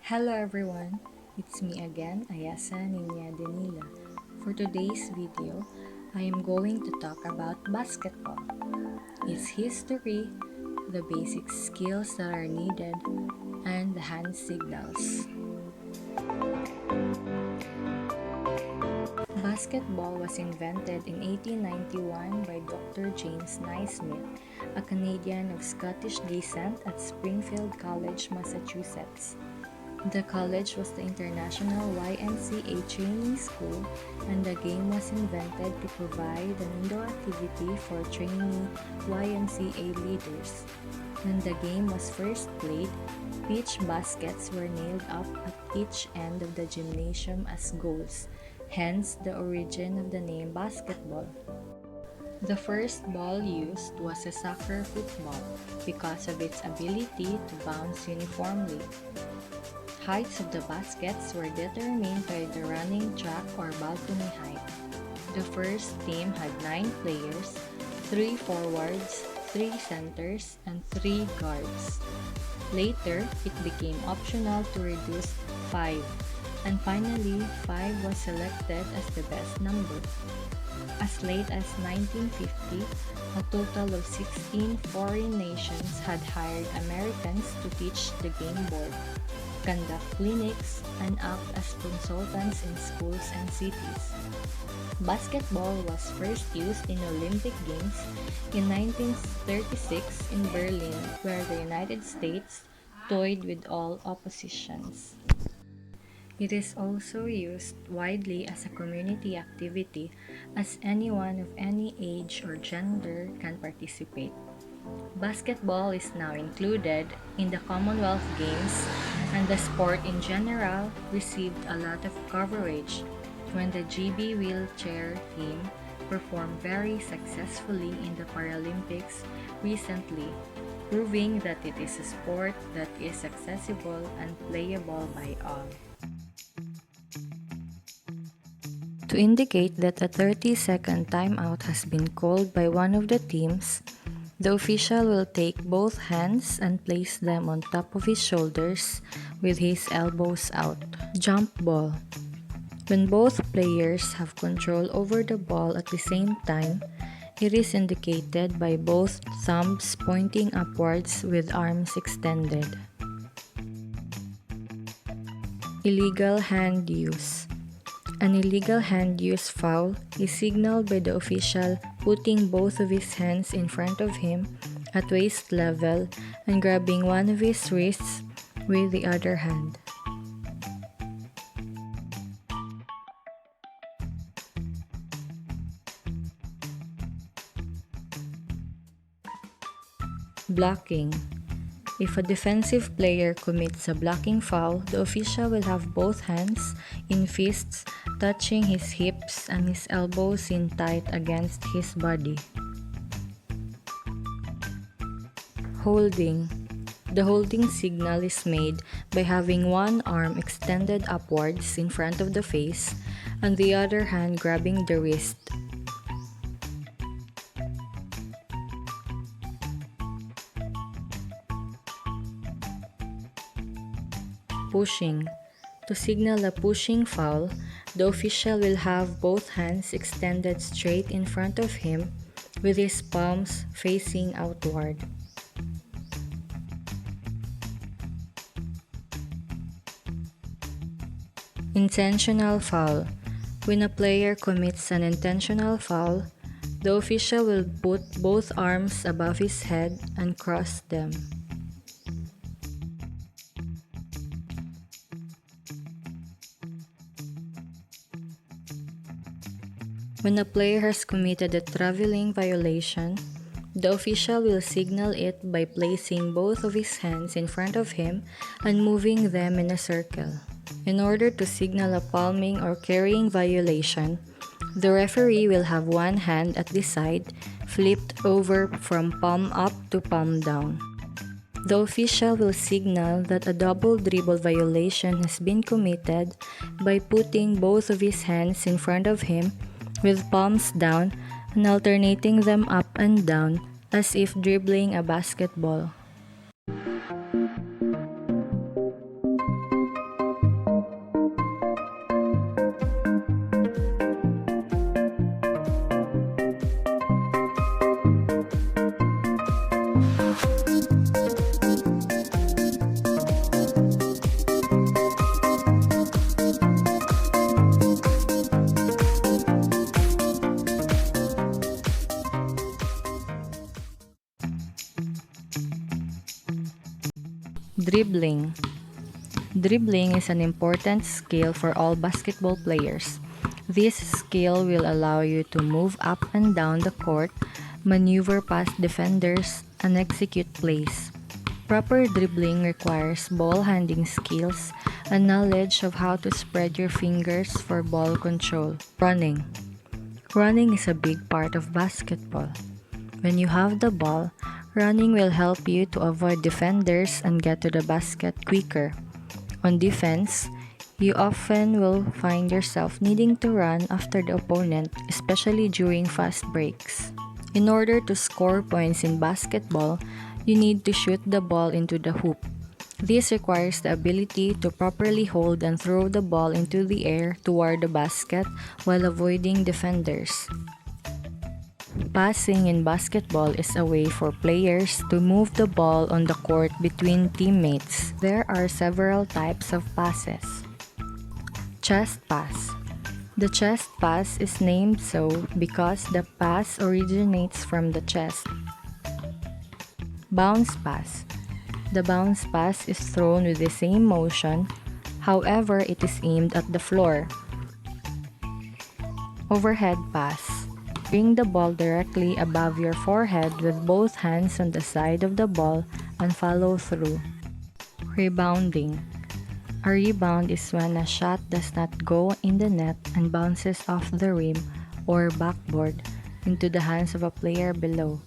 Hello everyone, it's me again, Ayasa Ninya Danila. For today's video, I am going to talk about basketball, its history, the basic skills that are needed, and the hand signals. Basketball was invented in 1891 by Dr. James Naismith, a Canadian of Scottish descent at Springfield College, Massachusetts. The college was the international YMCA training school, and the game was invented to provide an indoor activity for trainee YMCA leaders. When the game was first played, pitch baskets were nailed up at each end of the gymnasium as goals, hence the origin of the name basketball. The first ball used was a soccer football because of its ability to bounce uniformly. Heights of the baskets were determined by the running track or balcony height. The first team had 9 players, 3 forwards, 3 centers, and 3 guards. Later, it became optional to reduce 5, and finally 5 was selected as the best number. As late as 1950, a total of 16 foreign nations had hired Americans to teach the game board, conduct clinics, and act as consultants in schools and cities. Basketball was first used in Olympic Games in 1936 in Berlin, where the United States toyed with all oppositions. It is also used widely as a community activity, as anyone of any age or gender can participate. Basketball is now included in the Commonwealth Games, and the sport in general received a lot of coverage when the GB wheelchair team performed very successfully in the Paralympics recently, proving that it is a sport that is accessible and playable by all. To indicate that a 30-second timeout has been called by one of the teams, the official will take both hands and place them on top of his shoulders with his elbows out. Jump ball. When both players have control over the ball at the same time, it is indicated by both thumbs pointing upwards with arms extended. Illegal hand use. An illegal hand use foul is signaled by the official putting both of his hands in front of him at waist level and grabbing one of his wrists with the other hand. Blocking. If a defensive player commits a blocking foul, the official will have both hands in fists touching his hips and his elbows in tight against his body. Holding. The holding signal is made by having one arm extended upwards in front of the face and the other hand grabbing the wrist. Pushing. To signal a pushing foul, the official will have both hands extended straight in front of him with his palms facing outward. Intentional foul. When a player commits an intentional foul, the official will put both arms above his head and cross them. When a player has committed a traveling violation, the official will signal it by placing both of his hands in front of him and moving them in a circle. In order to signal a palming or carrying violation, the referee will have one hand at the side flipped over from palm up to palm down. The official will signal that a double dribble violation has been committed by putting both of his hands in front of him with palms down and alternating them up and down as if dribbling a basketball. Dribbling. Dribbling is an important skill for all basketball players. This skill will allow you to move up and down the court, maneuver past defenders, and execute plays. Proper dribbling requires ball handling skills and knowledge of how to spread your fingers for ball control. Running. Running is a big part of basketball. When you have the ball, running will help you to avoid defenders and get to the basket quicker. On defense, you often will find yourself needing to run after the opponent, especially during fast breaks. In order to score points in basketball, you need to shoot the ball into the hoop. This requires the ability to properly hold and throw the ball into the air toward the basket while avoiding defenders. Passing in basketball is a way for players to move the ball on the court between teammates. There are several types of passes. Chest pass. The chest pass is named so because the pass originates from the chest. Bounce pass. The bounce pass is thrown with the same motion, however, it is aimed at the floor. Overhead pass. Bring the ball directly above your forehead with both hands on the side of the ball and follow through. Rebounding. A rebound is when a shot does not go in the net and bounces off the rim or backboard into the hands of a player below.